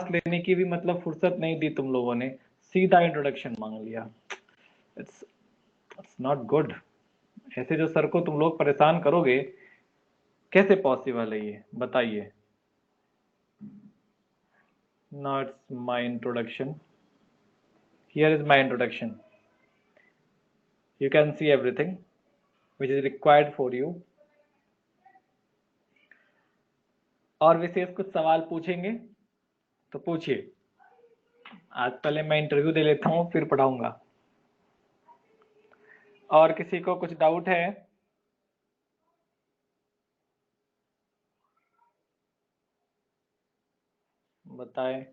Marks लेने की भी मतलब फुर्सत नहीं दी तुम लोगों ने, सीधा इंट्रोडक्शन मांग लिया। It's not good. ऐसे जो सर को तुम लोग परेशान करोगे, कैसे पॉसिबल है ये बताइए। Now it's my introduction, here is my introduction, you can see everything which is required for you। और विशेष कुछ सवाल पूछेंगे तो पूछिए। आज पहले मैं इंटरव्यू दे लेता हूँ, फिर पढ़ाऊंगा। और किसी को कुछ डाउट है? बताएं।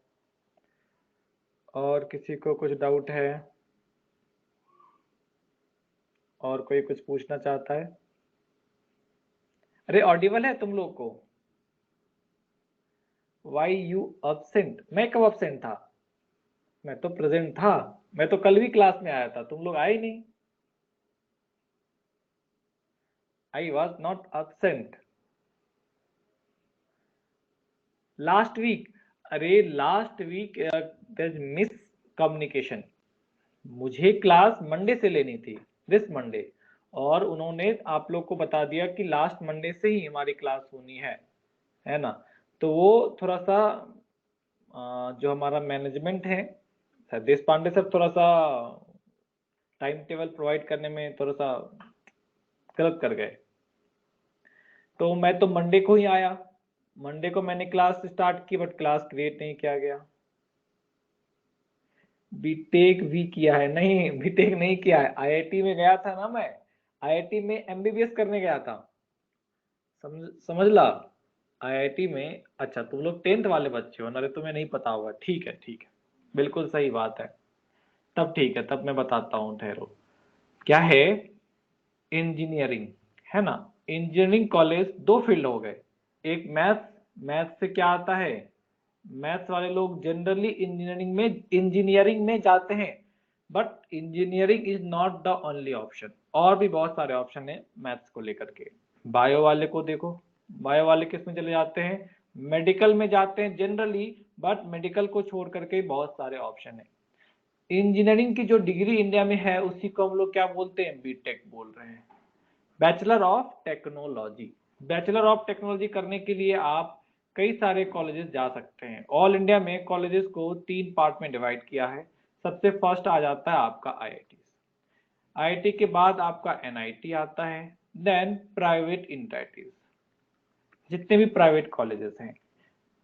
और किसी को कुछ डाउट है? और कोई कुछ पूछना चाहता है? अरे ऑडिबल है तुम लोग को? Why you absent? मैं कब absent था? मैं तो प्रेजेंट था। मैं तो कल भी क्लास में आया था, तुम लोग आए ही नहीं। I was not absent last week. अरे लास्ट वीक मिस कम्युनिकेशन। मुझे क्लास मंडे से लेनी थी, दिस मंडे, और उन्होंने आप लोग को बता दिया कि लास्ट मंडे से ही हमारी क्लास होनी है ना। तो वो थोड़ा सा जो हमारा मैनेजमेंट है, सर देश पांडे सर, थोड़ा सा टाइम टेबल प्रोवाइड करने में थोड़ा सा गलत कर गए। तो मैं तो मंडे को ही आया, मंडे को मैंने क्लास स्टार्ट की, बट क्लास क्रिएट नहीं किया गया। बीटेक भी किया है? नहीं, बीटेक नहीं किया है। आईआईटी में गया था ना मैं, आईआईटी में एमबीबीएस करने गया था। समझ ला। आईआईटी में, अच्छा तुम लोग 10th वाले बच्चे हो ना, अरे तुम्हें नहीं पता होगा। ठीक है ठीक है, बिल्कुल सही बात है। तब ठीक है, तब मैं बताता हूँ, ठहरो। क्या है, इंजीनियरिंग है ना। इंजीनियरिंग कॉलेज दो फील्ड हो गए, एक मैथ्स। मैथ्स से क्या आता है, मैथ्स वाले लोग जनरली इंजीनियरिंग में जाते हैं, but engineering is not the only option. और भी बहुत सारे ऑप्शन है मैथ्स को लेकर के। बायो वाले को देखो, बायो वाले किस में चले जाते हैं, मेडिकल में जाते हैं जनरली, बट मेडिकल को छोड़ करके बहुत सारे ऑप्शन है। इंजीनियरिंग की जो डिग्री इंडिया में है उसी को हम लोग क्या बोलते हैं, बीटेक बोल रहे हैं, bachelor of technology. Bachelor of technology करने के लिए आप कई सारे कॉलेजेस जा सकते हैं। ऑल इंडिया में कॉलेजेस को 3 पार्ट में डिवाइड किया है। सबसे फर्स्ट आ जाता है आपका आईआईटी, आईआईटी के बाद आपका एनआईटी आता है, देन प्राइवेट इंस्टीट्यूट, जितने भी प्राइवेट कॉलेजेस हैं।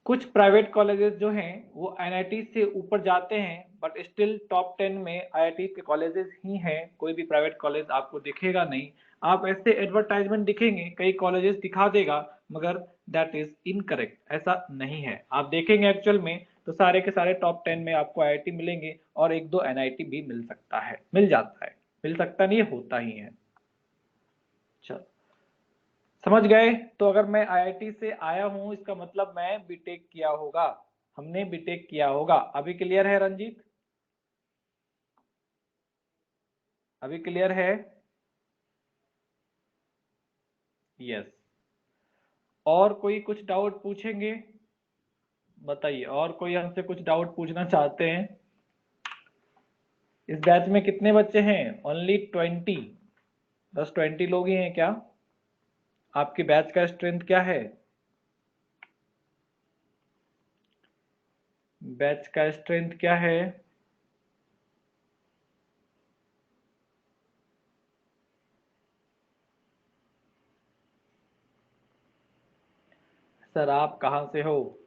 कुछ प्राइवेट कॉलेजेस जो हैं वो एनआईटी से ऊपर जाते हैं, बट स्टिल टॉप 10 में आईआईटी के कॉलेजेस ही हैं। कोई भी प्राइवेट कॉलेज आपको दिखेगा नहीं। आप ऐसे एडवर्टाइजमेंट दिखेंगे, कई कॉलेजेस दिखा देगा, मगर दैट इज इनकरेक्ट, ऐसा नहीं है। आप देखेंगे एक्चुअल में तो सारे के सारे टॉप 10 में आपको आईआईटी मिलेंगे, और एक दो एनआईटी भी मिल सकता है, मिल जाता है, मिल सकता नहीं, होता ही है। चलो समझ गए। तो अगर मैं आईआईटी से आया हूं, इसका मतलब मैं बीटेक किया होगा, हमने बीटेक किया होगा। अभी क्लियर है रंजीत? अभी क्लियर है? यस। और कोई कुछ डाउट पूछेंगे? बताइए, और कोई हमसे कुछ डाउट पूछना चाहते हैं? इस बैच में कितने बच्चे हैं? ओनली 20, बस 20 लोग ही हैं क्या? आपके बैच का स्ट्रेंथ क्या है? बैच का स्ट्रेंथ क्या है? सर आप कहां से हो?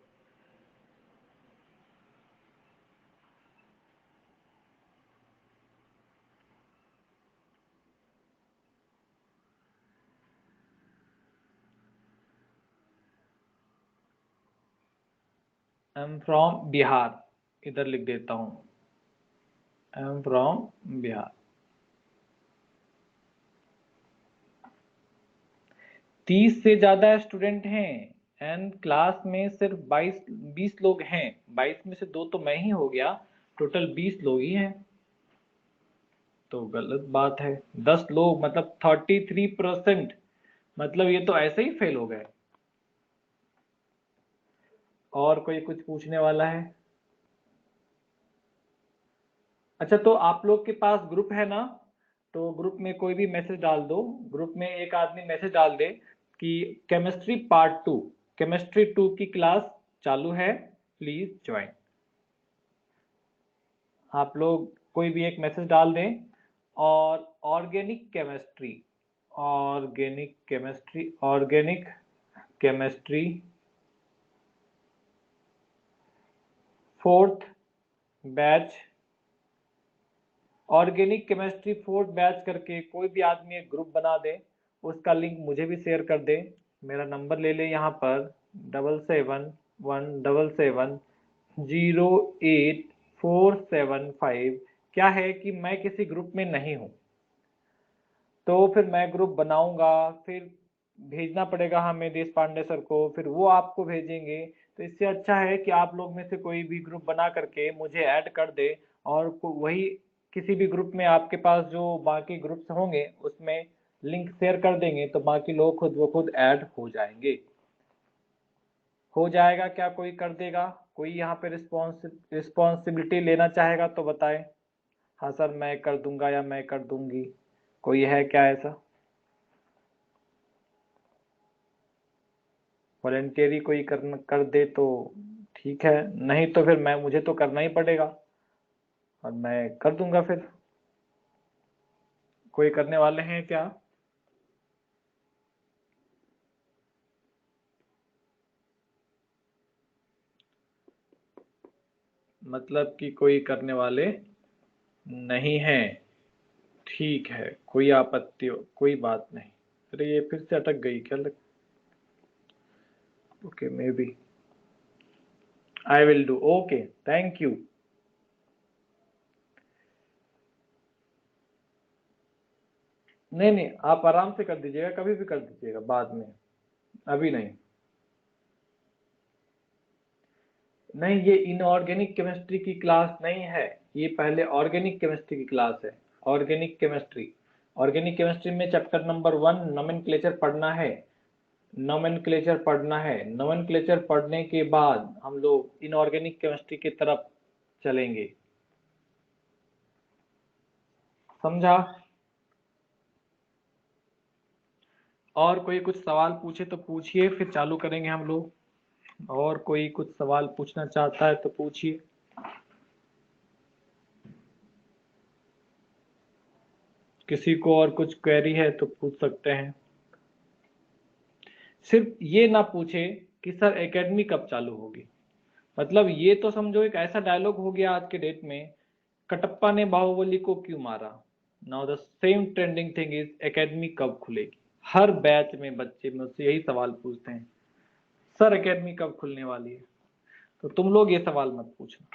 आई एम फ्रॉम बिहार, इधर लिख देता हूं, आई एम फ्रॉम बिहार। 30 से ज्यादा स्टूडेंट हैं, एंड क्लास में सिर्फ 20 लोग हैं। 22 में से 2 तो मैं ही हो गया, टोटल 20 लोग ही हैं। तो गलत बात है। 10 लोग मतलब 33%, मतलब ये तो ऐसे ही फेल हो गए। और कोई कुछ पूछने वाला है? अच्छा, तो आप लोग के पास ग्रुप है ना, तो ग्रुप में कोई भी मैसेज डाल दो, ग्रुप में एक आदमी मैसेज डाल दे कि केमिस्ट्री पार्ट 2, केमिस्ट्री 2 की क्लास चालू है, प्लीज ज्वाइन। आप लोग कोई भी एक मैसेज डाल दें। और organic chemistry, organic chemistry, organic chemistry 4th batch, organic chemistry 4th batch करके कोई भी आदमी एक ग्रुप बना दे, उसका लिंक मुझे भी शेयर कर दे। मेरा नंबर ले ले यहाँ पर 77177708 475। क्या है कि मैं किसी ग्रुप में नहीं हूँ, तो फिर मैं ग्रुप बनाऊंगा, फिर भेजना पड़ेगा हमें देश पांडे सर को, फिर वो आपको भेजेंगे। तो इससे अच्छा है कि आप लोग में से कोई भी ग्रुप बना करके मुझे ऐड कर दे, और वही किसी भी ग्रुप में आपके पास जो बाकी ग्रुप्स होंगे उसमें लिंक शेयर कर देंगे, तो बाकी लोग खुद ब खुद ऐड हो जाएंगे। हो जाएगा क्या? कोई कर देगा? कोई यहाँ पे रिस्पॉन्सिबिलिटी लेना चाहेगा तो बताए। हाँ सर मैं कर दूंगा या मैं कर दूंगी, कोई है क्या ऐसा? वॉलेंटियरी कोई कर दे तो ठीक है, नहीं तो फिर मुझे तो करना ही पड़ेगा और मैं कर दूंगा फिर। कोई करने वाले हैं क्या? मतलब कि कोई करने वाले नहीं है, ठीक है, कोई आपत्ति हो, कोई बात नहीं। अरे ये फिर से अटक गई क्या? Okay, maybe I will do. Okay, thank you. नहीं नहीं, आप आराम से कर दीजिएगा, कभी भी कर दीजिएगा, बाद में, अभी नहीं। नहीं, ये इनऑर्गेनिक केमिस्ट्री की क्लास नहीं है, ये पहले ऑर्गेनिक केमिस्ट्री की क्लास है। ऑर्गेनिक केमिस्ट्री, ऑर्गेनिक केमिस्ट्री में चैप्टर नंबर 1 नोमेनक्लेचर पढ़ना है। नोमेनक्लेचर पढ़ना है, नोमेनक्लेचर पढ़ने के बाद हम लोग इनऑर्गेनिक केमिस्ट्री की तरफ चलेंगे। समझा? और कोई कुछ सवाल पूछे तो पूछिए, फिर चालू करेंगे हम लोग। और कोई कुछ सवाल पूछना चाहता है तो पूछिए। किसी को और कुछ क्वेरी है तो पूछ सकते हैं। सिर्फ ये ना पूछे कि सर एकेडमी कब चालू होगी। मतलब ये तो समझो एक ऐसा डायलॉग हो गया आज के डेट में, कटप्पा ने बाहुबली को क्यों मारा। Now the same trending thing is academy कब खुलेगी। हर बैच में बच्चे मुझसे यही सवाल पूछते हैं, सर एकेडमी कब खुलने वाली है। तो तुम लोग ये सवाल मत पूछना।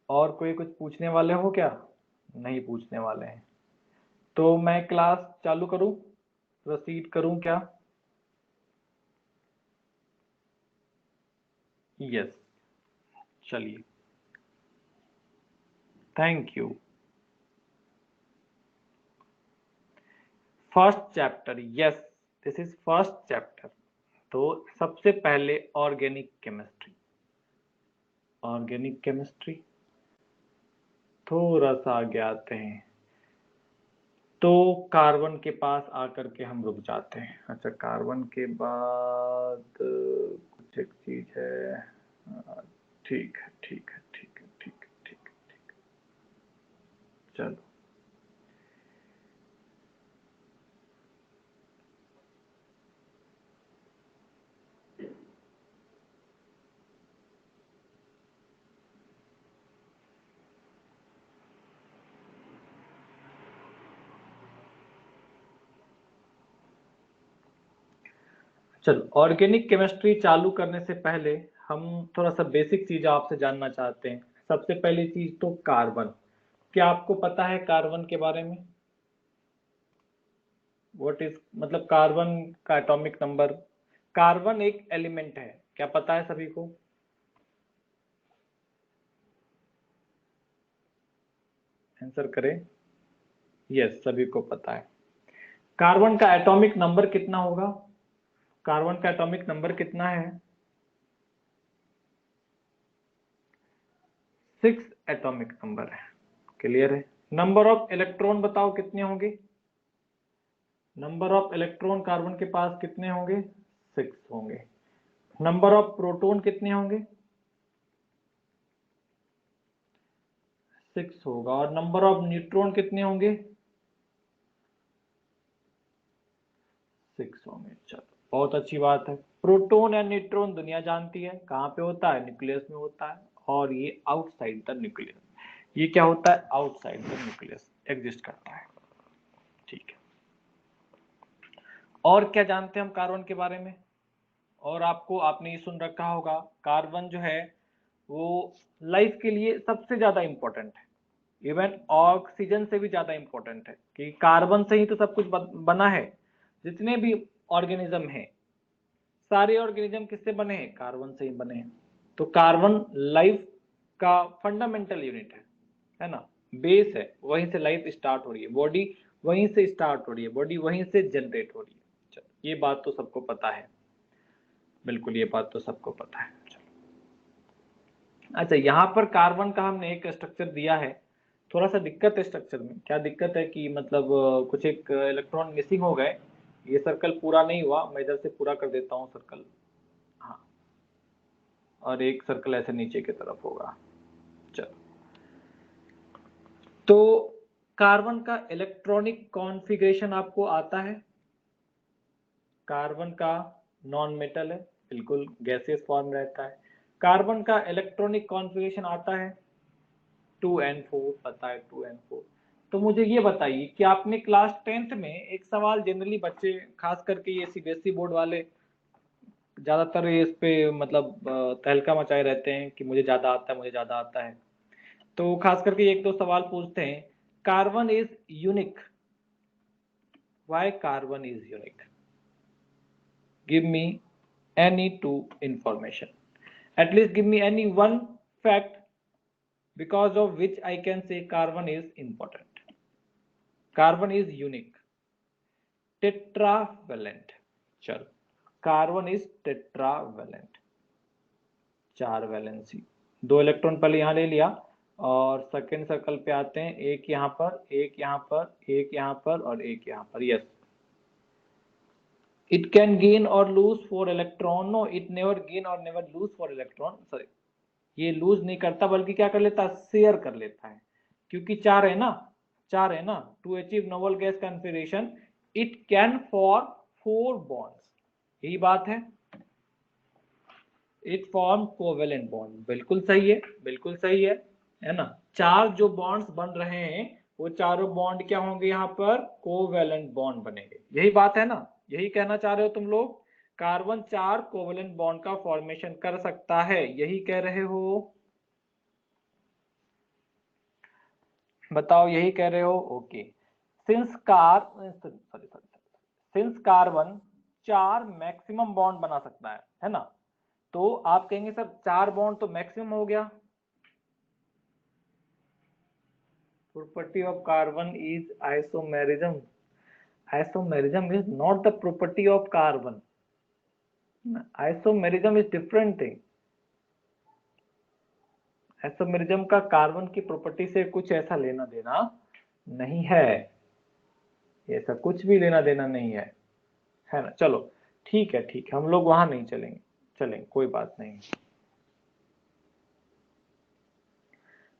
और कोई कुछ पूछने वाले हो क्या? नहीं पूछने वाले हैं, तो मैं क्लास चालू करूं, प्रोसीड करूं क्या? यस, चलिए, thank you. First chapter, yes, this is first chapter. तो सबसे पहले ऑर्गेनिक केमिस्ट्री, ऑर्गेनिक केमिस्ट्री थोड़ा सा आगे आते हैं, तो कार्बन के पास आकर के हम रुक जाते हैं। अच्छा, कार्बन के बाद कुछ एक चीज है, ठीक है ठीक है ठीक है ठीक है ठीक है ठीक है, चलो। चलो, ऑर्गेनिक केमिस्ट्री चालू करने से पहले हम थोड़ा सा बेसिक चीज आपसे जानना चाहते हैं। सबसे पहली चीज तो कार्बन, क्या आपको पता है कार्बन के बारे में? व्हाट इज, मतलब कार्बन का एटॉमिक नंबर। कार्बन एक एलिमेंट है, क्या पता है सभी को? आंसर करें। यस, सभी को पता है। कार्बन का एटॉमिक नंबर कितना होगा? कार्बन का एटॉमिक नंबर कितना है? 6 एटॉमिक नंबर है। क्लियर है? नंबर ऑफ इलेक्ट्रॉन बताओ कितने होंगे? नंबर ऑफ इलेक्ट्रॉन कार्बन के पास कितने होंगे? 6 होंगे। नंबर ऑफ प्रोटॉन कितने होंगे? 6 होगा। और नंबर ऑफ न्यूट्रॉन कितने होंगे? 6 होंगे। चलो बहुत अच्छी बात है। प्रोटॉन एंड न्यूट्रॉन दुनिया जानती है कहाँ पे होता है? न्यूक्लियस में होता है। और ये आउटसाइड द न्यूक्लियस, ये क्या होता है? आउटसाइड द न्यूक्लियस एग्जिस्ट करता है। ठीक है। और क्या जानते हैं हम कार्बन के बारे में? और आपने ये सुन रखा होगा, कार्बन जो है वो लाइफ के लिए सबसे ज्यादा इंपॉर्टेंट है। इवन ऑक्सीजन से भी ज्यादा इंपॉर्टेंट है कि कार्बन से ही तो सब कुछ बना है। जितने भी ऑर्गेनिज्म हैं, सारे ऑर्गेनिज्म किससे बने हैं? कार्बन से ही बने हैं। तो कार्बन लाइफ का फंडामेंटल यूनिट है ना, बेस है। वहीं से लाइफ स्टार्ट हो रही है, बॉडी वहीं से स्टार्ट हो रही है, बॉडी वहीं से जनरेट हो रही है। चलो ये बात तो सबको पता है, बिल्कुल ये बात तो सबको पता है। अच्छा, यहाँ पर कार्बन का हमने एक स्ट्रक्चर दिया है। थोड़ा सा दिक्कत है स्ट्रक्चर में। क्या दिक्कत है कि मतलब कुछ एक इलेक्ट्रॉन मिसिंग हो गए। ये सर्कल पूरा नहीं हुआ, मैं इधर से पूरा कर देता हूँ सर्कल। हाँ, और एक सर्कल ऐसे नीचे की तरफ होगा। चलो, तो कार्बन का इलेक्ट्रॉनिक कॉन्फ़िगरेशन आपको आता है? कार्बन का नॉन मेटल है, बिल्कुल गैसियस फॉर्म रहता है। कार्बन का इलेक्ट्रॉनिक कॉन्फ़िगरेशन आता है 2n4, पता है 2n4। तो मुझे ये बताइए कि आपने क्लास 10th में एक सवाल, जनरली बच्चे खास करके ये सीबीएसई बोर्ड वाले ज्यादातर इस पे मतलब तहलका मचाए रहते हैं कि मुझे ज्यादा आता है, मुझे ज्यादा आता है। तो खास करके एक दो सवाल पूछते हैं, carbon is unique, why carbon is unique? Give me any two information, at least give me any one fact because of which I can say carbon is important, carbon is unique, tetravalent। चलो, carbon is tetravalent, 4 valency, 2 electron पहले यहाँ ले लिया। और second circle पे आते हैं, एक यहाँ पर, एक यहाँ पर, एक यहाँ पर और एक यहाँ पर। Yes, it can gain or lose 4 electron, no it never gain or never lose 4 electron, sorry, ये लूज नहीं करता बल्कि क्या कर लेता है? शेयर कर लेता है, क्योंकि 4 है ना, 4 है ना। To achieve noble gas configuration it can form 4 bonds, यही बात है। इट फॉर्म कोवेलेंट बॉन्ड, बिल्कुल सही है, बिल्कुल सही है ना। 4 जो बॉन्ड्स बन रहे हैं वो चारों बॉन्ड क्या होंगे? यहाँ पर कोवेलेंट बॉन्ड बनेंगे, यही बात है ना, यही कहना चाह रहे हो तुम लोग? कार्बन 4 कोवेलेंट बॉन्ड का फॉर्मेशन कर सकता है, यही कह रहे हो? बताओ, यही कह रहे हो? Okay. Since carbon 4 maximum bond बना सकता है ना, तो आप कहेंगे सर 4 बॉन्ड तो मैक्सिमम हो गया। Property of carbon is isomerism. Isomerism is not the property of carbon. Isomerism is different thing. Isomerism का कार्बन की प्रॉपर्टी से कुछ ऐसा लेना देना नहीं है, ऐसा कुछ भी लेना देना नहीं है ना। चलो ठीक है, ठीक है, हम लोग वहां नहीं चलेंगे, चलेंगे, कोई बात नहीं।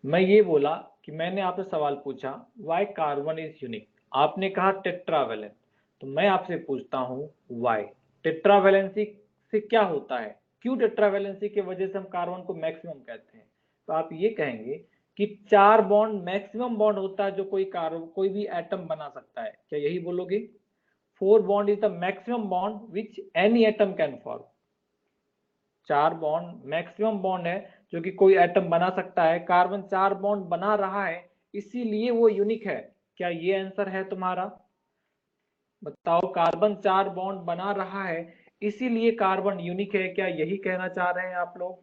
मैं ये बोला कि मैंने आपसे सवाल पूछा व्हाई कार्बन इज यूनिक, आपने कहा टेट्रावेलेंट, तो मैं आपसे पूछता हूं व्हाई? टेट्रावेलेंसी से क्या होता है? क्यों टेट्रावेलेंसी की वजह से हम कार्बन को मैक्सिमम कहते हैं? तो आप ये कहेंगे कि 4 बॉन्ड मैक्सिमम बॉन्ड होता है जो कोई भी एटम बना सकता है, क्या यही बोलोगे? 4 bond is the maximum bond which any atom can form. 4 bond maximum bond है जो कि कोई एटम बना सकता है। कार्बन 4 बॉन्ड बना रहा है, इसीलिए वो यूनिक है। क्या ये आंसर है तुम्हारा? बताओ, कार्बन 4 बॉन्ड बना रहा है इसीलिए कार्बन यूनिक है, क्या यही कहना चाह रहे हैं आप लोग?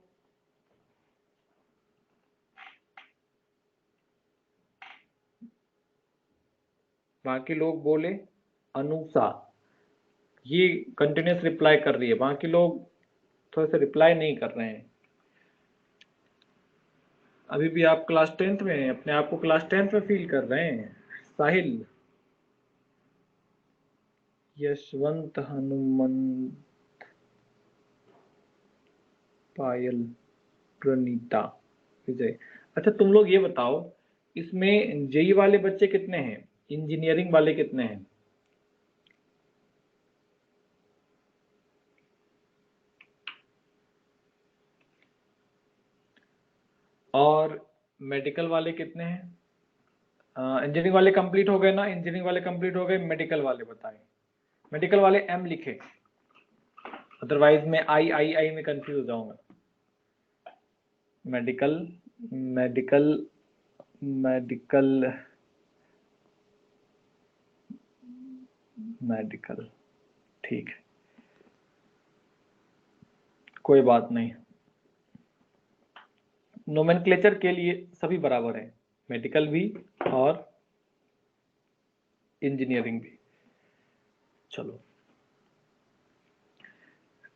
बाकी लोग बोले। अनुषा ये कंटिन्यूस रिप्लाई कर रही है, बाकी लोग थोड़े से रिप्लाई नहीं कर रहे हैं। अभी भी आप क्लास 10th में हैं, अपने आप को क्लास 10th में फील कर रहे हैं? साहिल, यशवंत, हनुमंत, पायल, प्रणीता, विजय। अच्छा तुम लोग ये बताओ, इसमें जेई वाले बच्चे कितने हैं, इंजीनियरिंग वाले कितने हैं? और मेडिकल वाले कितने हैं? इंजीनियरिंग वाले कंप्लीट हो गए ना, इंजीनियरिंग वाले कंप्लीट हो गए, मेडिकल वाले बताएं। मेडिकल वाले एम लिखे, अदरवाइज मैं आई में कंफ्यूज हो जाऊंगा। मेडिकल, मेडिकल, मेडिकल, मेडिकल, ठीक है, कोई बात नहीं। नोमेनक्लेचर के लिए सभी बराबर है, मेडिकल भी और इंजीनियरिंग भी। चलो,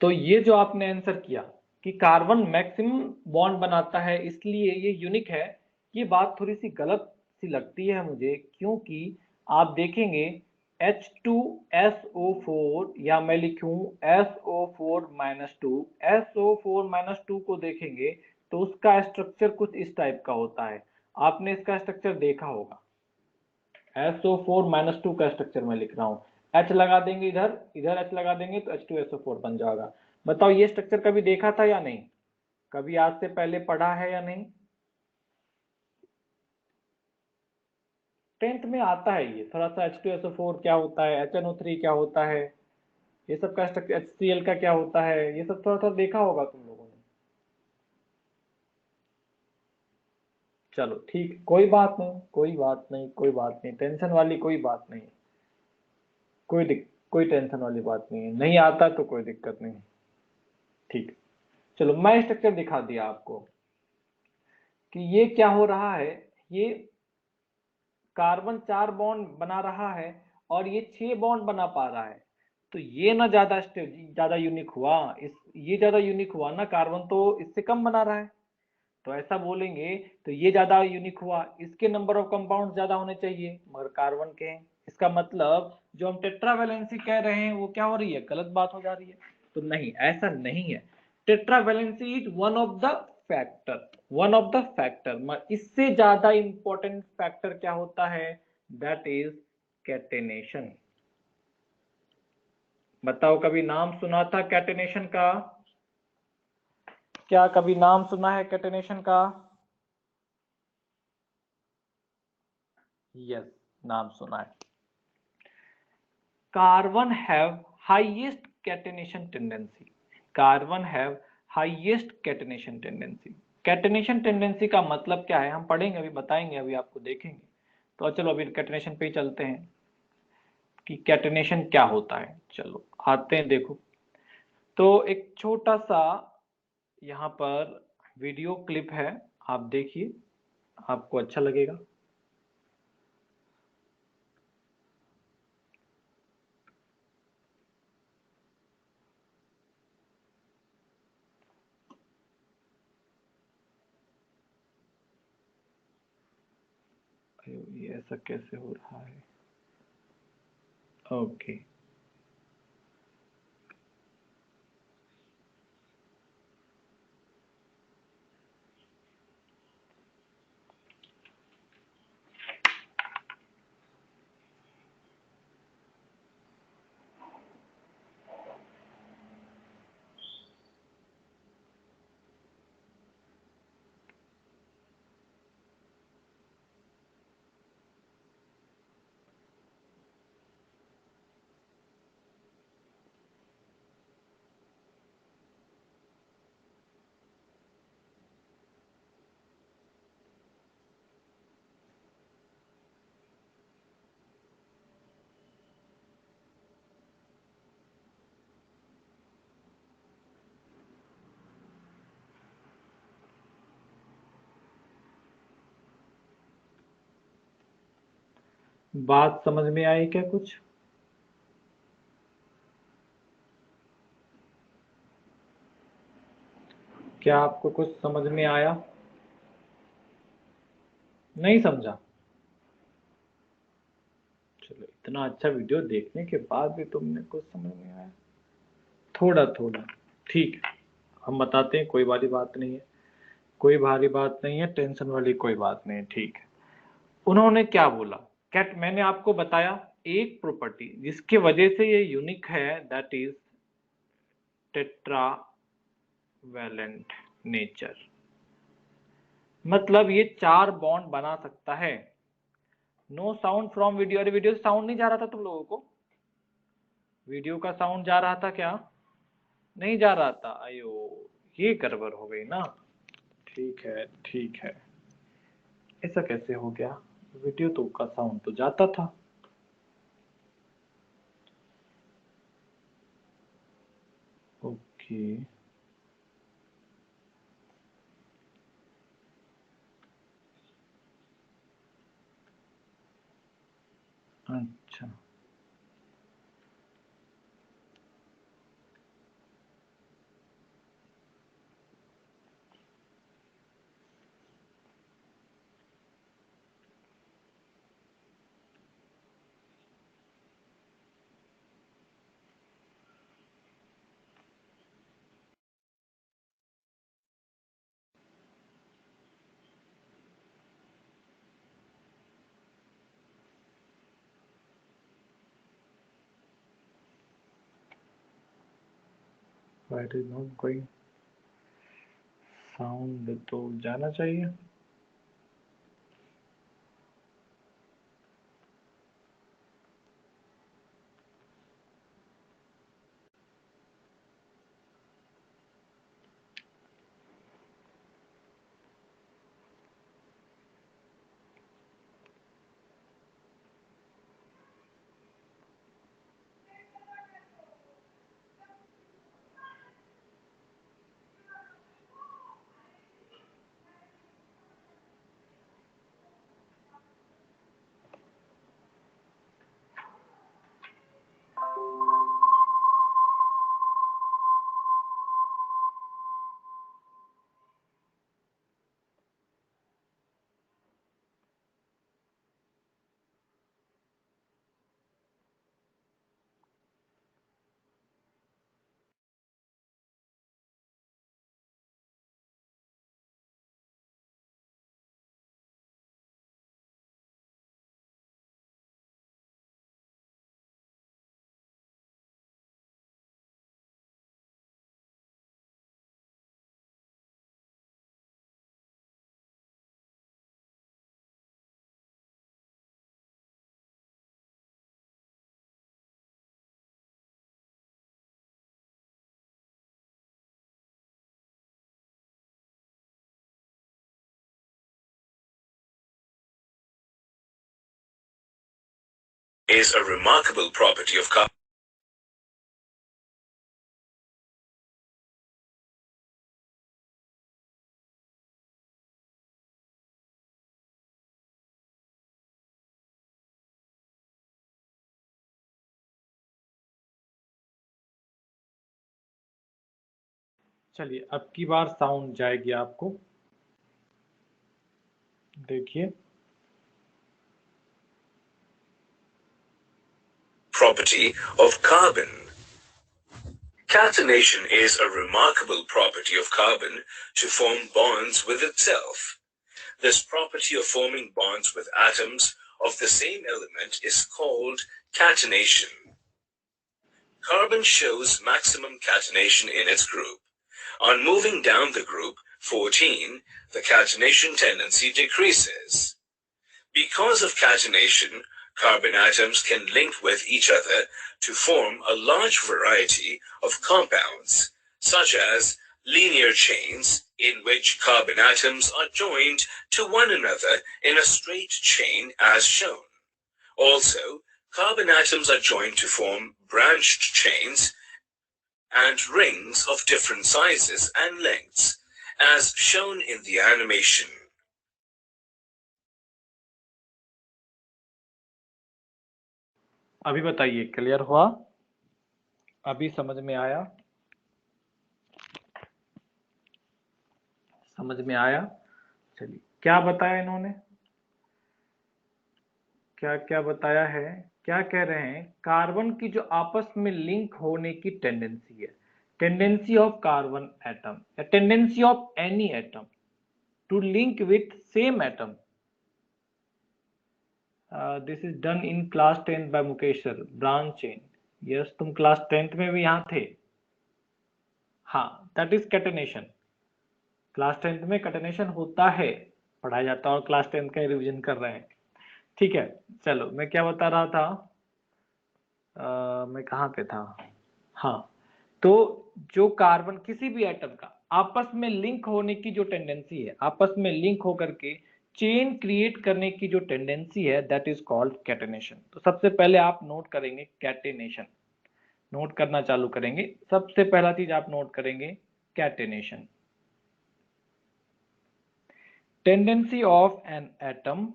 तो ये जो आपने आंसर किया कि कार्बन मैक्सिमम बॉन्ड बनाता है इसलिए ये यूनिक है, ये बात थोड़ी सी गलत सी लगती है मुझे, क्योंकि आप देखेंगे H2SO4 या मैं लिखूं SO4-2, SO4-2 को देखेंगे तो उसका स्ट्रक्चर कुछ इस टाइप का होता है। आपने इसका स्ट्रक्चर देखा होगा। SO4-2 का स्ट्रक्चर मैं लिख रहा हूँ। H लगा देंगे इधर, इधर H लगा देंगे तो H2SO4 बन जाएगा। बताओ ये स्ट्रक्चर कभी देखा था या नहीं, कभी आज से पहले पढ़ा है या नहीं? 10th में आता है ये थोड़ा सा, H2SO4 क्या होता है, HNO3 क्या होता है, ये सब का स्ट्रक्चर, HCl का क्या होता है, ये सब थोड़ा थोड़ा देखा होगा तुम लोगों ने। चलो ठीक, कोई बात नहीं, कोई बात नहीं, कोई बात नहीं, टेंशन वाली कोई बात नहीं, कोई टेंशन वाली बात नहीं है, नहीं आता तो कोई दिक्कत नहीं। ठीक, चलो मैं स्ट्रक्चर दिखा दिया आपको कि ये क्या हो रहा है। ये कार्बन 4 बॉन्ड बना रहा है और ये 6 बॉन्ड बना पा रहा है, तो ये ना ज्यादा यूनिक हुआ, इस ये ज्यादा यूनिक हुआ ना, कार्बन तो इससे कम बना रहा है, तो ऐसा बोलेंगे तो ये ज्यादा यूनिक हुआ, इसके नंबर ऑफ कंपाउंड ज्यादा होने चाहिए मगर कार्बन के हैं। इसका मतलब जो हम टेट्रावैलेंसी कह रहे हैं वो क्या हो रही है, गलत बात हो जा रही है। तो नहीं, ऐसा नहीं है, tetravalency is one of the factor, one of the factor, इससे ज्यादा इंपॉर्टेंट फैक्टर क्या होता है, दैट इज कैटेनेशन। बताओ कभी नाम सुना था कैटेनेशन का? क्या कभी नाम सुना है कैटेनेशन का? यस, नाम सुना है। Carbon have highest catenation tendency, carbon have highest catenation tendency. Catenation tendency का मतलब क्या है हम पढ़ेंगे, अभी बताएंगे, अभी आपको देखेंगे। तो चलो अभी कैटेनेशन पे ही चलते हैं कि कैटेनेशन क्या होता है। चलो आते हैं, देखो तो एक छोटा सा यहाँ पर वीडियो क्लिप है, आप देखिए, आपको अच्छा लगेगा। ये ऐसा कैसे हो रहा है? ओके, बात समझ में आई क्या कुछ? क्या आपको कुछ समझ में आया? नहीं समझा? चलो, इतना अच्छा वीडियो देखने के बाद भी तुमने कुछ समझ नहीं आया? थोड़ा थोड़ा ठीक है, हम बताते हैं, कोई बड़ी बात नहीं है, कोई भारी बात नहीं है, टेंशन वाली कोई बात नहीं है, ठीक है। उन्होंने क्या बोला? कैट, मैंने आपको बताया एक प्रॉपर्टी जिसकी वजह से ये यूनिक है, दैट इज टेट्रावैलेंट नेचर। मतलब ये 4 बॉन्ड बना सकता है। No sound from video. अरे वीडियो से साउंड नहीं जा रहा था तुम लोगों को? वीडियो का साउंड जा रहा था क्या? नहीं जा रहा था? अयो, ये गड़बड़ हो गई ना। ठीक है ठीक है, ऐसा कैसे हो गया? वीडियो तो का साउंड तो जाता था। ओके, अच्छा। Why it is not going? Sound तो जाना चाहिए। Is a remarkable property of carbon. चलिए, अब की बार साउंड जाएगी आपको, देखिए। Property of carbon. Catenation is a remarkable property of carbon to form bonds with itself. This property of forming bonds with atoms of the same element is called catenation. Carbon shows maximum catenation in its group. On moving down the group 14, the catenation tendency decreases. Because of catenation, carbon atoms can link with each other to form a large variety of compounds, such as linear chains in which carbon atoms are joined to one another in a straight chain as shown. Also, carbon atoms are joined to form branched chains and rings of different sizes and lengths, as shown in the animation. अभी बताइए, clear हुआ? अभी समझ में आया? समझ में आया? चलिए, क्या बताया इन्होंने? क्या क्या बताया है, क्या कह रहे हैं, कार्बन की जो आपस में लिंक होने की टेंडेंसी है, टेंडेंसी ऑफ कार्बन एटम या tendency of any atom to link with same atom, this is done in class 10 by Mukesh sir, branch chain. Yes, तुम क्लास 10th में भी यहाँ थे। हाँ, that is catenation. Class 10th में catenation होता है, पढ़ाया जाता है, और क्लास 10th का रिवीजन कर रहे हैं। ठीक है, चलो मैं क्या बता रहा था, मैं कहाँ पे था, हाँ, तो जो कार्बन किसी भी एटम का आपस में लिंक होने की जो टेंडेंसी है, आपस में लिंक होकर के चेन क्रिएट करने की जो टेंडेंसी है, दैट इज कॉल्ड कैटेनेशन। तो सबसे पहले आप नोट करेंगे कैटेनेशन, नोट करना चालू करेंगे। सबसे पहला चीज आप नोट करेंगे catenation, tendency of an atom,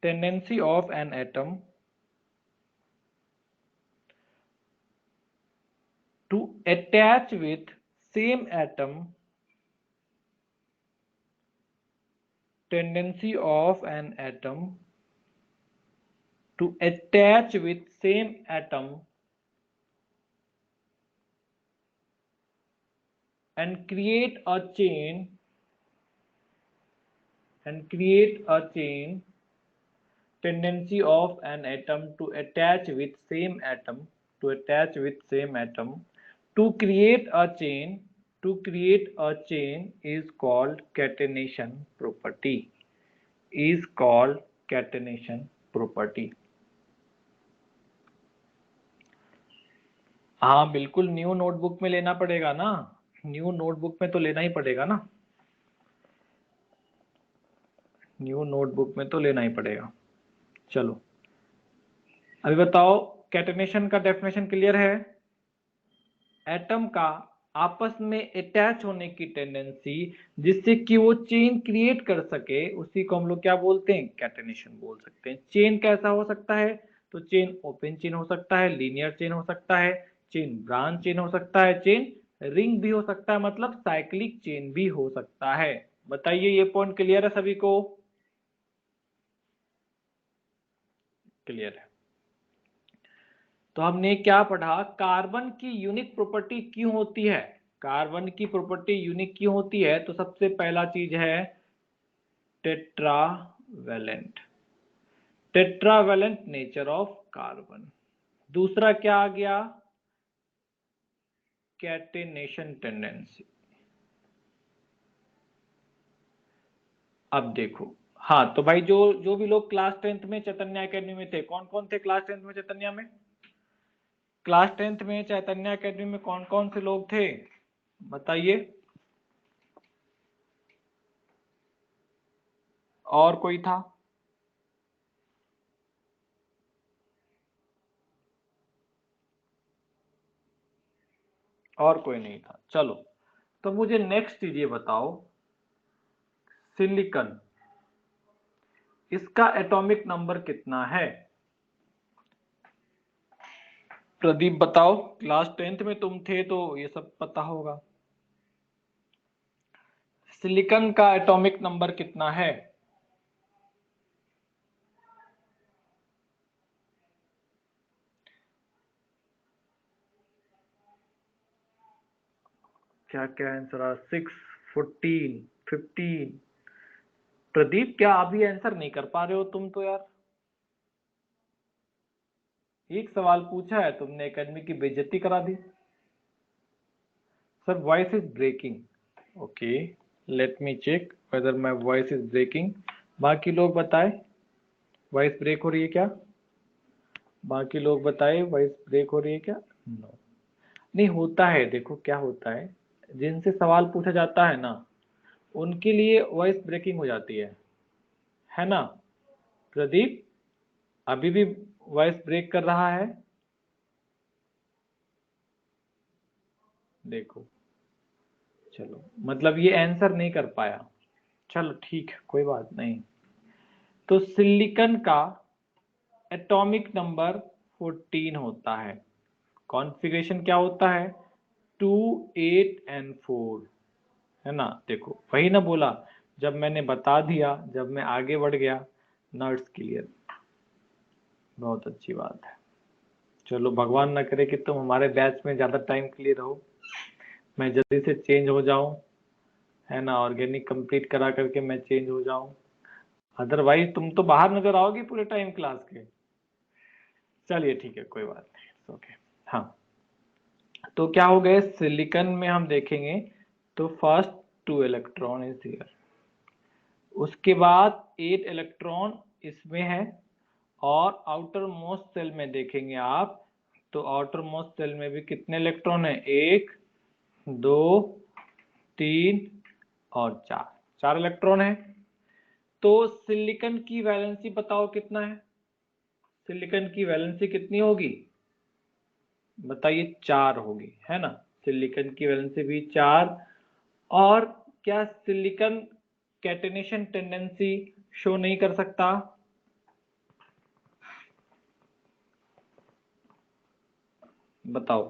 tendency of an atom to attach with same atom, tendency of an atom to attach with same atom and create a chain, tendency of an atom to attach with same atom, to create a chain is called catenation property, is called catenation property। हाँ बिल्कुल, new notebook में लेना पड़ेगा ना, new notebook में तो लेना ही पड़ेगा ना, न्यू नोटबुक में तो लेना ही पड़ेगा। चलो अभी बताओ, कैटेनेशन का डेफिनेशन क्लियर है? एटम का आपस में अटैच होने की टेंडेंसी, जिससे कि वो चेन क्रिएट कर सके, उसी को हम लोग क्या बोलते हैं, कैटेनेशन बोल सकते हैं। चेन कैसा हो सकता है, तो चेन ओपन चेन हो सकता है, लीनियर चेन हो सकता है, चेन ब्रांच चेन हो सकता है, चेन रिंग भी हो सकता है, मतलब साइक्लिक चेन भी हो सकता है। बताइए, ये पॉइंट क्लियर है सभी को? क्लियर है। तो हमने क्या पढ़ा, कार्बन की यूनिक प्रॉपर्टी क्यों होती है, कार्बन की प्रॉपर्टी यूनिक क्यों होती है? तो सबसे पहला चीज है tetravalent, tetravalent nature of carbon. दूसरा क्या आ गया, कैटेनेशन टेंडेंसी। अब देखो, हाँ तो भाई जो जो भी लोग क्लास 10th में चैतन्य एकेडमी में थे, कौन कौन थे क्लास 10th में चैतन्य में? क्लास 10th में चैतन्य एकेडमी में कौन कौन से लोग थे, बताइए। और कोई था? और कोई नहीं था। चलो तो मुझे नेक्स्ट चीज ये बताओ, सिलिकॉन, इसका एटॉमिक नंबर कितना है? प्रदीप बताओ, क्लास 10th में तुम थे तो ये सब पता होगा। सिलिकॉन का एटॉमिक नंबर कितना है? क्या क्या आंसर आ, 6, 14, 15। प्रदीप क्या अभी आंसर नहीं कर पा रहे हो तुम तो यार, एक सवाल पूछा है तुमने, एकेडमी की बेइज्जती करा दी। Sir voice is breaking, okay, let me check whether my voice is breaking. बाकी लोग बताएं, वॉइस ब्रेक हो रही है क्या? बाकी लोग बताएं, वॉइस ब्रेक हो रही है क्या? नो, नहीं होता है। देखो क्या होता है, जिनसे सवाल पूछा जाता है ना, उनके लिए वॉइस ब्रेकिंग हो जाती है ना? प्रदीप अभी भी वॉइस ब्रेक कर रहा है, देखो। चलो मतलब ये आंसर नहीं कर पाया, चलो ठीक है, कोई बात नहीं। तो सिलिकॉन का एटॉमिक नंबर 14 होता है। कॉन्फ़िगरेशन क्या होता है, 2, 8 and 4, है ना? देखो वही ना बोला, जब मैंने बता दिया, जब मैं आगे बढ़ गया, नाउ इट्स क्लियर। बहुत अच्छी बात है। चलो भगवान ना करे कि तुम हमारे बैच में ज्यादा टाइम के लिए रहो, मैं जल्दी से चेंज हो जाऊं, है ना, ऑर्गेनिक कंप्लीट करा करके मैं चेंज हो जाऊं, अदरवाइज तुम तो बाहर नजर आओगी पूरे टाइम क्लास के। चलिए ठीक है, कोई बात नहीं, ओके। हाँ, तो क्या हो गए, सिलिकॉन में हम देखेंगे तो फर्स्ट 2 इलेक्ट्रॉन इज हियर, उसके बाद 8 इलेक्ट्रॉन इसमें है, और आउटर मोस्ट सेल में देखेंगे आप तो आउटर मोस्ट सेल में भी कितने इलेक्ट्रॉन है, 1 2 3 और 4, 4 इलेक्ट्रॉन है। तो सिलिकॉन की वैलेंसी बताओ कितना है, सिलिकॉन की वैलेंसी कितनी होगी बताइए, 4 होगी, है ना, सिलिकॉन की वैलेंसी भी 4। और क्या सिलिकॉन कैटेनेशन टेंडेंसी शो नहीं कर सकता, बताओ,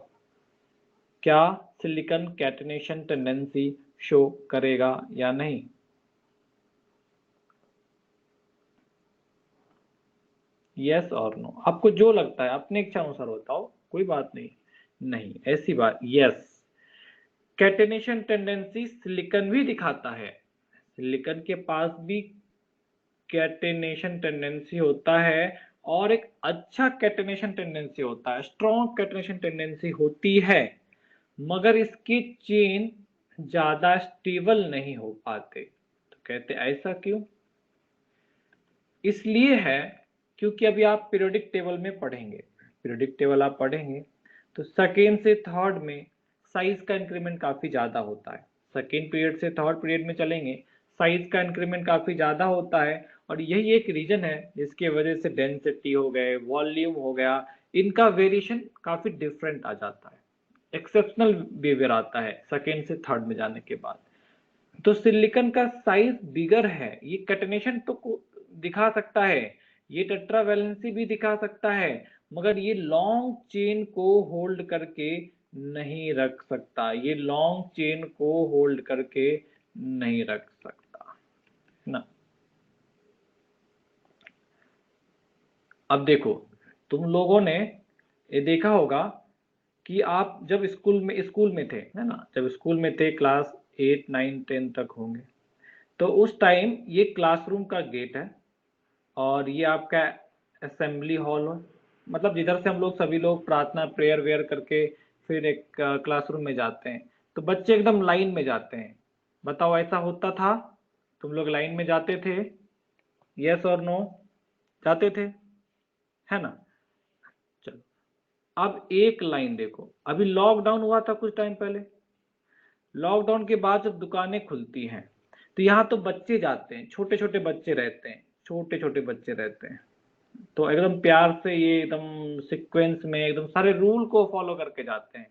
क्या सिलिकॉन कैटेनेशन टेंडेंसी शो करेगा या नहीं? यस और नो, आपको जो लगता है अपने इच्छा अनुसार बताओ, कोई बात नहीं। नहीं, ऐसी बात, यस, कैटेनेशन टेंडेंसी सिलिकॉन भी दिखाता है, सिलिकॉन के पास भी कैटेनेशन टेंडेंसी होता है, और एक अच्छा कैटेनेशन टेंडेंसी होता है, स्ट्रॉन्ग कैटेनेशन टेंडेंसी होती है, मगर इसकी चेन ज्यादा स्टेबल नहीं हो पाते। तो कहते ऐसा क्यों? इसलिए है क्योंकि अभी आप पीरियोडिक टेबल में पढ़ेंगे, पीरियोडिक टेबल आप पढ़ेंगे तो सेकेंड से थर्ड में साइज का इंक्रीमेंट काफी ज्यादा होता है, सेकेंड पीरियड से थर्ड पीरियड में चलेंगे, साइज का इंक्रीमेंट काफी ज्यादा होता है, और यही एक रीजन है जिसकी वजह से डेंसिटी हो गए, वॉल्यूम हो गया, इनका वेरिएशन काफी डिफरेंट आ जाता है, एक्सेप्शनल बिहेवियर आता है सेकेंड से थर्ड में जाने के बाद। तो सिलिकॉन का साइज बिगर है, ये कैटेनेशन तो दिखा सकता है, ये टेट्रावैलेंसी भी दिखा सकता है, मगर ये लॉन्ग चेन को होल्ड करके नहीं रख सकता, ये लॉन्ग चेन को होल्ड करके नहीं रख सकता ना। अब देखो, तुम लोगों ने ये देखा होगा कि आप जब स्कूल में थे, है ना, जब स्कूल में थे, क्लास 8 9 10 तक होंगे, तो उस टाइम ये क्लासरूम का गेट है, और ये आपका असेंबली हॉल हो, मतलब जिधर से हम लोग सभी लोग प्रार्थना प्रेयर वेयर करके फिर एक क्लासरूम में जाते हैं, तो बच्चे एकदम लाइन में जाते हैं, बताओ ऐसा होता था? तुम लोग लाइन में जाते थे, यस और नो, जाते थे, है ना? चलो, अब एक लाइन देखो, अभी लॉकडाउन हुआ था कुछ टाइम पहले, लॉकडाउन के बाद जब दुकानें खुलती हैं तो यहाँ तो बच्चे जाते हैं, छोटे छोटे बच्चे रहते हैं, छोटे छोटे बच्चे रहते हैं, तो एकदम प्यार से ये एकदम सीक्वेंस में एकदम सारे रूल को फॉलो करके जाते हैं।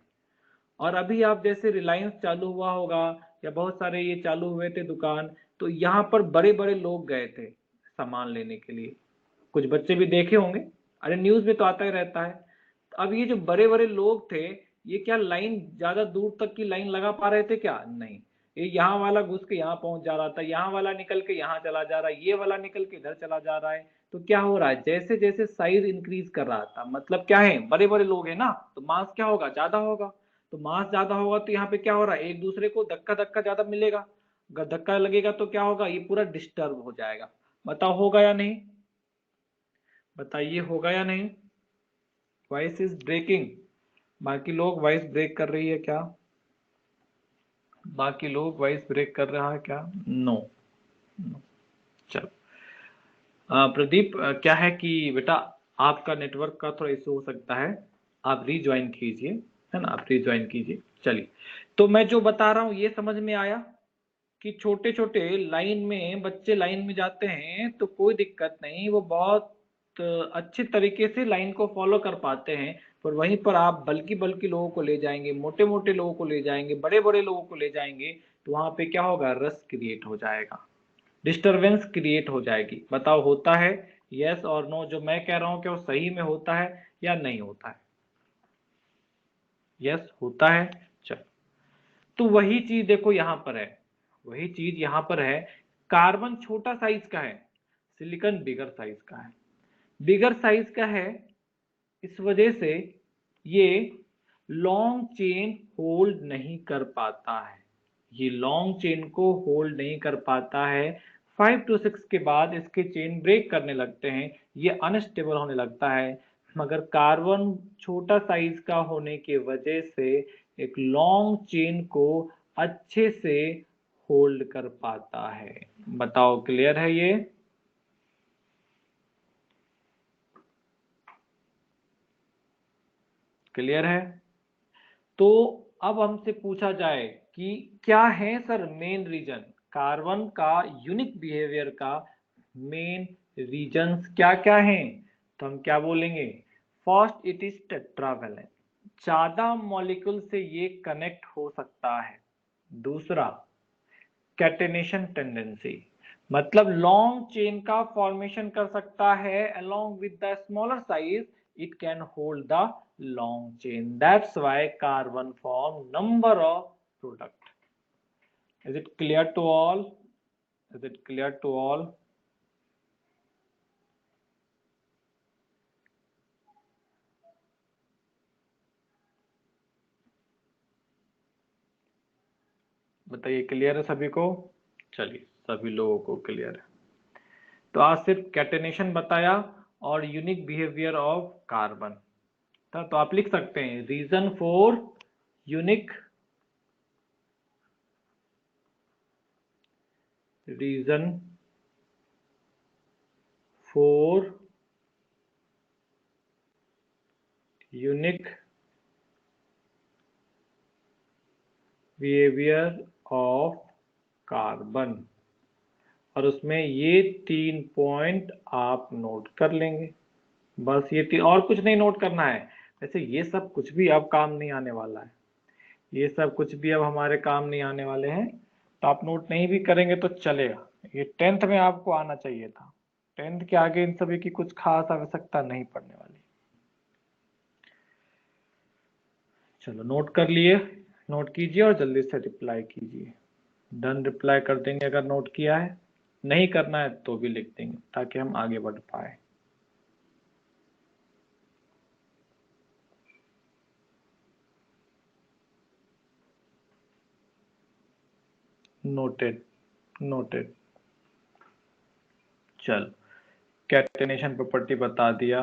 और अभी आप जैसे रिलायंस चालू हुआ होगा, या बहुत सारे ये चालू हुए थे दुकान, तो यहाँ पर बड़े बड़े लोग गए थे सामान लेने के लिए, कुछ बच्चे भी देखे होंगे, अरे न्यूज में तो आता ही रहता है। तो अब ये जो बड़े बड़े लोग थे, ये क्या लाइन ज्यादा दूर तक की लाइन लगा पा रहे थे क्या? नहीं, ये यहाँ वाला घुस के यहाँ पहुंच जा रहा था, यहाँ वाला निकल के यहाँ चला जा रहा है, ये वाला निकल के इधर चला जा रहा है। तो क्या हो रहा है, जैसे जैसे साइज इंक्रीज कर रहा था, मतलब क्या है, बड़े बड़े लोग हैं ना, तो मास क्या होगा, ज्यादा होगा, तो मास ज्यादा होगा, तो यहाँ पे क्या हो रहा है, एक दूसरे को धक्का धक्का ज्यादा मिलेगा, अगर धक्का लगेगा तो क्या होगा, ये पूरा डिस्टर्ब हो जाएगा। बताओ होगा या नहीं, बताइए होगा या नहीं? वॉइस इज ब्रेकिंग, बाकी लोग वॉइस ब्रेक कर रही है क्या? बाकी लोग वॉइस ब्रेक कर रहा है क्या? No, no. चलो, प्रदीप, क्या है कि बेटा आपका नेटवर्क का थोड़ा इशू हो सकता है, आप रीज्वाइन कीजिए, है ना, आप रीज्वाइन कीजिए। चलिए, तो मैं जो बता रहा हूँ ये समझ में आया कि छोटे छोटे लाइन में बच्चे लाइन में जाते हैं तो कोई दिक्कत नहीं, वो बहुत अच्छे तरीके से लाइन को फॉलो कर पाते हैं, पर वहीं पर आप बल्कि बल्कि लोगों को ले जाएंगे, मोटे मोटे लोगों को ले जाएंगे, बड़े बड़े लोगों को ले जाएंगे, तो वहां पे क्या होगा, रस क्रिएट हो जाएगा, डिस्टरबेंस क्रिएट हो जाएगी। बताओ होता है? यस और नो, जो मैं कह रहा हूं क्या वो सही में होता है या नहीं होता है? यस होता है। चलो, तो वही चीज देखो यहाँ पर है, वही चीज यहाँ पर है कार्बन छोटा साइज का है, सिलिकॉन बिगर साइज का है। बिगर साइज का है इस वजह से ये लॉन्ग चेन होल्ड नहीं कर पाता है, ये लॉन्ग चेन को होल्ड नहीं कर पाता है। 5 to 6 के बाद इसके चेन ब्रेक करने लगते हैं, ये अनस्टेबल होने लगता है। मगर कार्बन छोटा साइज का होने के वजह से एक लॉन्ग चेन को अच्छे से होल्ड कर पाता है। बताओ क्लियर है ये? क्लियर है? तो अब हमसे पूछा जाए कि क्या है सर मेन रीजन, कार्बन का यूनिक बिहेवियर का मेन रीजंस क्या क्या हैं? तो हम क्या बोलेंगे? फर्स्ट, इट इज टेट्रावेलेंट, ज्यादा मॉलिक्यूल से ये कनेक्ट हो सकता है। दूसरा, कैटेनेशन टेंडेंसी, मतलब लॉन्ग चेन का फॉर्मेशन कर सकता है along with the smaller size, it can hold the long chain. That's why carbon form number of product. Is it clear to all? Is it clear to all? बताइए clear है सभी को? चलिए सभी लोगों को क्लियर है। तो आज सिर्फ कैटेनेशन बताया और यूनिक बिहेवियर ऑफ कार्बन था। तो आप लिख सकते हैं reason for unique, reason for unique behaviour of carbon, और उसमें ये 3 पॉइंट आप नोट कर लेंगे। बस ये 3, और कुछ नहीं नोट करना है। वैसे ये सब कुछ भी अब काम नहीं आने वाला है, ये सब कुछ भी अब हमारे काम नहीं आने वाले हैं, तो आप नोट नहीं भी करेंगे तो चलेगा। ये 10th में आपको आना चाहिए था, 10th के आगे इन सभी की कुछ खास आवश्यकता नहीं पड़ने वाली। चलो नोट कर लिए, नोट कीजिए और जल्दी से रिप्लाई कीजिए। डन रिप्लाई कर देंगे अगर नोट किया है, नहीं करना है तो भी लिख देंगे ताकि हम आगे बढ़ पाए। Noted, noted. चल, कैटेनेशन प्रॉपर्टी बता दिया।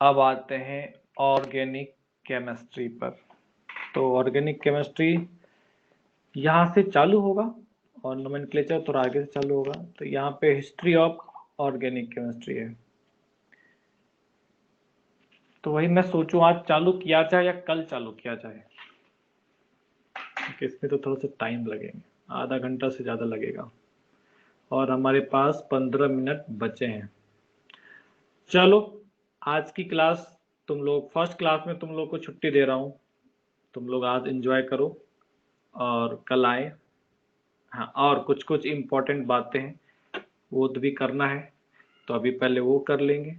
अब आते हैं ऑर्गेनिक केमिस्ट्री पर। तो ऑर्गेनिक केमिस्ट्री यहाँ से चालू होगा और नोमेनक्लेचर थोड़ा आगे से चालू होगा। तो यहाँ पे हिस्ट्री ऑफ ऑर्गेनिक केमिस्ट्री है। तो वही मैं सोचूं आज चालू किया जाए या कल चालू किया जाए, क्योंकि इसमें तो थोड़ा सा टाइम लगेगा, आधा घंटा से ज़्यादा लगेगा और हमारे पास 15 मिनट बचे हैं। चलो आज की क्लास, तुम लोग फर्स्ट क्लास में तुम लोग को छुट्टी दे रहा हूँ, तुम लोग आज एंजॉय करो और कल आए। हाँ, और कुछ कुछ इम्पोर्टेंट बातें हैं वो तो भी करना है, तो अभी पहले वो कर लेंगे,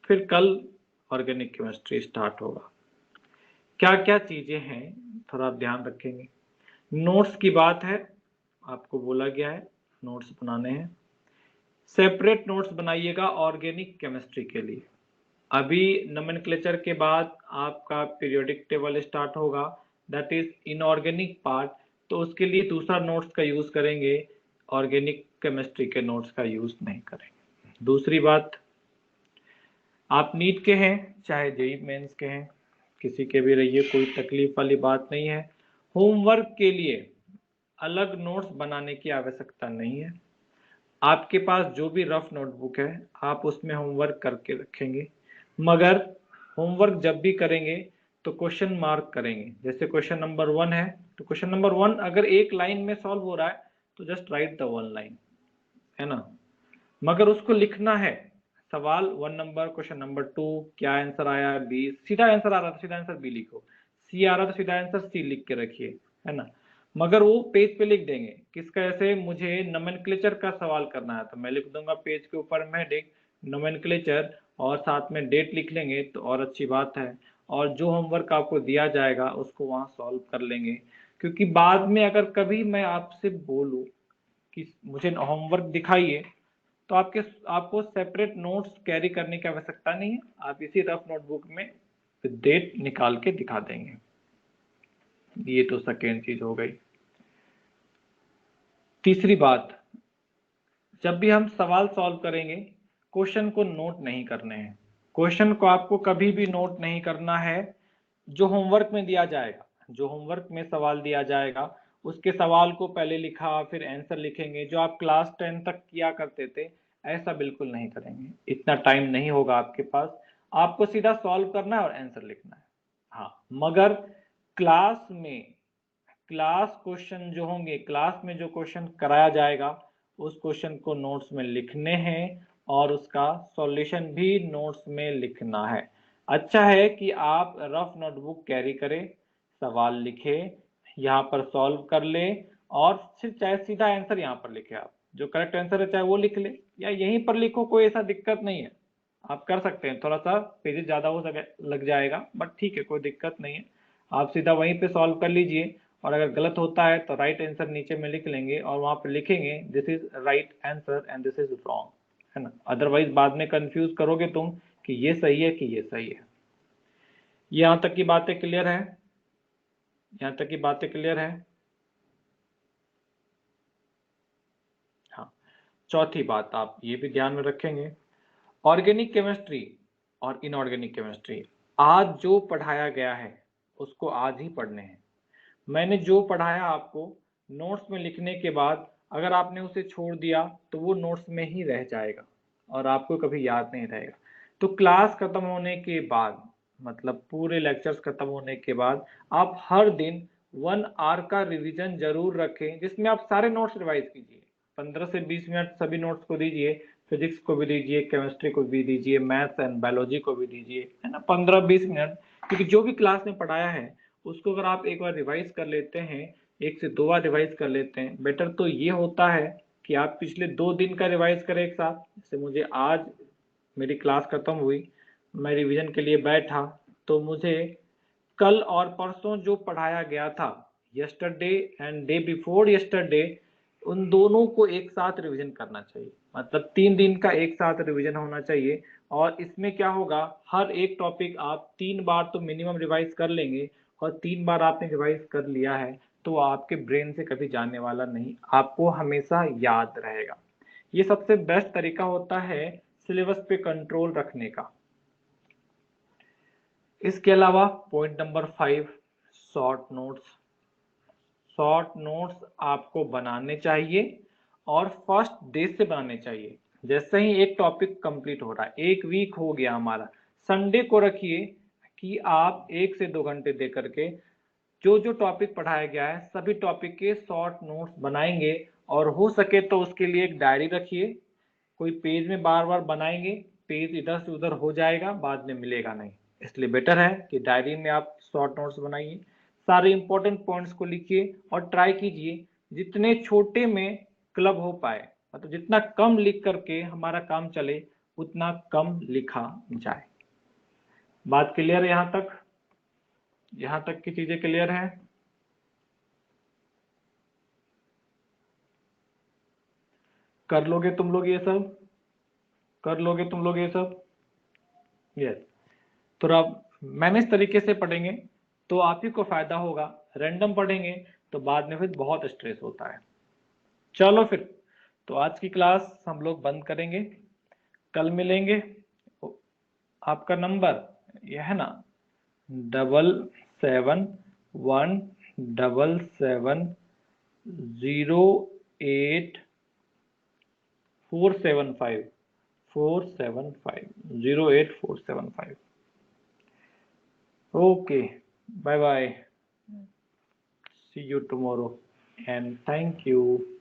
फिर कल ऑर्गेनिक केमिस्ट्री स्टार्ट होगा। क्या क्या चीज़ें हैं थोड़ा आप ध्यान रखेंगे। नोट्स की बात है, आपको बोला गया है नोट्स बनाने हैं, सेपरेट नोट्स बनाइएगा ऑर्गेनिक केमिस्ट्री के लिए। अभी नोमेनक्लेचर के बाद आपका पीरियोडिक टेबल स्टार्ट होगा, दैट इज इनऑर्गेनिक पार्ट, तो उसके लिए दूसरा नोट्स का यूज करेंगे, ऑर्गेनिक केमिस्ट्री के नोट्स का यूज नहीं करेंगे। दूसरी बात, आप नीट के हैं चाहे जेई मेंस के हैं, किसी के भी रहिए, कोई तकलीफ वाली बात नहीं है। होमवर्क के लिए अलग नोट्स बनाने की आवश्यकता नहीं है। आपके पास जो भी रफ नोटबुक है आप उसमें होमवर्क करके रखेंगे, मगर होमवर्क जब भी करेंगे तो क्वेश्चन मार्क करेंगे। जैसे क्वेश्चन नंबर 1 है तो क्वेश्चन नंबर 1 अगर एक लाइन में सॉल्व हो रहा है तो जस्ट राइट द 1 लाइन, है ना, मगर उसको लिखना है। सवाल 1 नंबर, क्वेश्चन नंबर 2 क्या आंसर आया, बी, सीधा आंसर आ रहा था सीधा आंसर बी लिखो, सी आ रहा था सीधा आंसर सी लिख के रखिए, है ना। मगर वो पेज पे लिख देंगे किसका, ऐसे मुझे नोमेनक्लेचर का सवाल करना है तो मैं लिख दूंगा पेज के ऊपर में नोमेनक्लेचर और साथ में डेट लिख लेंगे तो और अच्छी बात है। और जो होमवर्क आपको दिया जाएगा उसको वहाँ सॉल्व कर लेंगे, क्योंकि बाद में अगर कभी मैं आपसे बोलूँ कि मुझे होमवर्क दिखाइए, तो आपको सेपरेट नोट्स कैरी करने की आवश्यकता नहीं है, आप इसी रफ नोटबुक में डेट निकाल के दिखा देंगे। ये तो सेकेंड चीज हो गई। तीसरी बात, जब भी हम सवाल सॉल्व करेंगे क्वेश्चन को नोट नहीं करने हैं। क्वेश्चन को आपको कभी भी नोट नहीं करना है। जो होमवर्क में दिया जाएगा, जो होमवर्क में सवाल दिया जाएगा, उसके सवाल को पहले लिखा फिर आंसर लिखेंगे, जो आप क्लास 10 तक किया करते थे, ऐसा बिल्कुल नहीं करेंगे। इतना टाइम नहीं होगा आपके पास। आपको सीधा सॉल्व करना है और आंसर लिखना है। हाँ, मगर क्लास क्वेश्चन जो होंगे, क्लास में जो क्वेश्चन कराया जाएगा, उस क्वेश्चन को नोट्स में लिखने हैं और उसका सॉल्यूशन भी नोट्स में लिखना है। अच्छा है कि आप रफ नोटबुक कैरी करें, सवाल लिखे, यहाँ पर सॉल्व कर ले और फिर चाहे सीधा आंसर यहाँ पर लिखे। आप जो करेक्ट आंसर है चाहे वो लिख ले या यहीं पर लिखो, कोई ऐसा दिक्कत नहीं है, आप कर सकते हैं। थोड़ा सा पेजेस ज्यादा हो सके लग जाएगा, बट ठीक है, कोई दिक्कत नहीं है। आप सीधा वहीं पे सॉल्व कर लीजिए और अगर गलत होता है तो राइट आंसर नीचे में लिख लेंगे और वहां पे लिखेंगे this is right answer and this is wrong, है ना। अदरवाइज बाद में कंफ्यूज करोगे तुम कि ये सही है कि ये सही है। यहाँ तक की बातें क्लियर है? यहाँ तक की बातें क्लियर है? हाँ, चौथी बात आप ये भी ध्यान में रखेंगे, ऑर्गेनिक केमिस्ट्री और इनऑर्गेनिक केमिस्ट्री आज जो पढ़ाया गया है उसको आज ही पढ़ने हैं। मैंने जो पढ़ाया आपको नोट्स में लिखने के बाद अगर आपने उसे छोड़ दिया तो वो नोट्स में ही रह जाएगा और आपको कभी याद नहीं रहेगा। तो क्लास खत्म होने के बाद, मतलब पूरे लेक्चर्स खत्म होने के बाद, आप हर दिन 1 आवर का रिवीजन जरूर रखें, जिसमें आप सारे नोट्स रिवाइज कीजिए। 15 से 20 मिनट सभी नोट्स को दीजिए, फिजिक्स को भी दीजिए, केमिस्ट्री को भी दीजिए, मैथ्स एंड बायोलॉजी को भी दीजिए, है ना, 15-20 मिनट। क्योंकि जो भी क्लास में पढ़ाया है उसको अगर आप एक बार रिवाइज कर लेते हैं, 1 से 2 बार रिवाइज कर लेते हैं, बेटर तो ये होता है कि आप पिछले 2 दिन का रिवाइज करें एक साथ। जैसे मुझे आज मेरी क्लास खत्म हुई, मैं रिवीजन के लिए बैठा, तो मुझे कल और परसों जो पढ़ाया गया था, yesterday and day before yesterday, उन दोनों को एक साथ रिवीजन करना चाहिए। मतलब 3 दिन का एक साथ रिवीजन होना चाहिए। और इसमें क्या होगा, हर एक टॉपिक आप 3 बार तो मिनिमम रिवाइज कर लेंगे और 3 बार आपने रिवाइज कर लिया है तो आपके ब्रेन से कभी जाने वाला नहीं, आपको हमेशा याद रहेगा। ये सबसे बेस्ट तरीका होता है सिलेबस पे कंट्रोल रखने का। इसके अलावा point number 5, short notes. Short notes आपको बनाने चाहिए और फर्स्ट डे से बनाने चाहिए। जैसे ही एक टॉपिक कंप्लीट हो रहा है, 1 वीक हो गया हमारा, संडे को रखिए कि आप 1 से 2 घंटे दे करके जो जो टॉपिक पढ़ाया गया है सभी टॉपिक के शॉर्ट नोट्स बनाएंगे। और हो सके तो उसके लिए एक डायरी रखिए। कोई पेज में बार बार बनाएंगे, पेज इधर से उधर हो जाएगा, बाद में मिलेगा नहीं। इसलिए बेटर है कि डायरी में आप शॉर्ट नोट्स बनाइए, सारे इंपॉर्टेंट पॉइंट्स को लिखिए और ट्राई कीजिए जितने छोटे में क्लब हो पाए, मतलब जितना कम लिख करके हमारा काम चले उतना कम लिखा जाए। बात क्लियर है? यहाँ तक की चीजें क्लियर है? कर लोगे तुम लोग ये सब? कर लोगे तुम लोग ये सब? यस। तो अब मैनेज तरीके से पढ़ेंगे तो आप ही को फायदा होगा। रैंडम पढ़ेंगे तो बाद में फिर बहुत स्ट्रेस होता है। चलो फिर, तो आज की क्लास हम लोग बंद करेंगे, कल मिलेंगे। आपका नंबर यह है ना, 7717708475 08475। Okay, bye bye, see you tomorrow and thank you.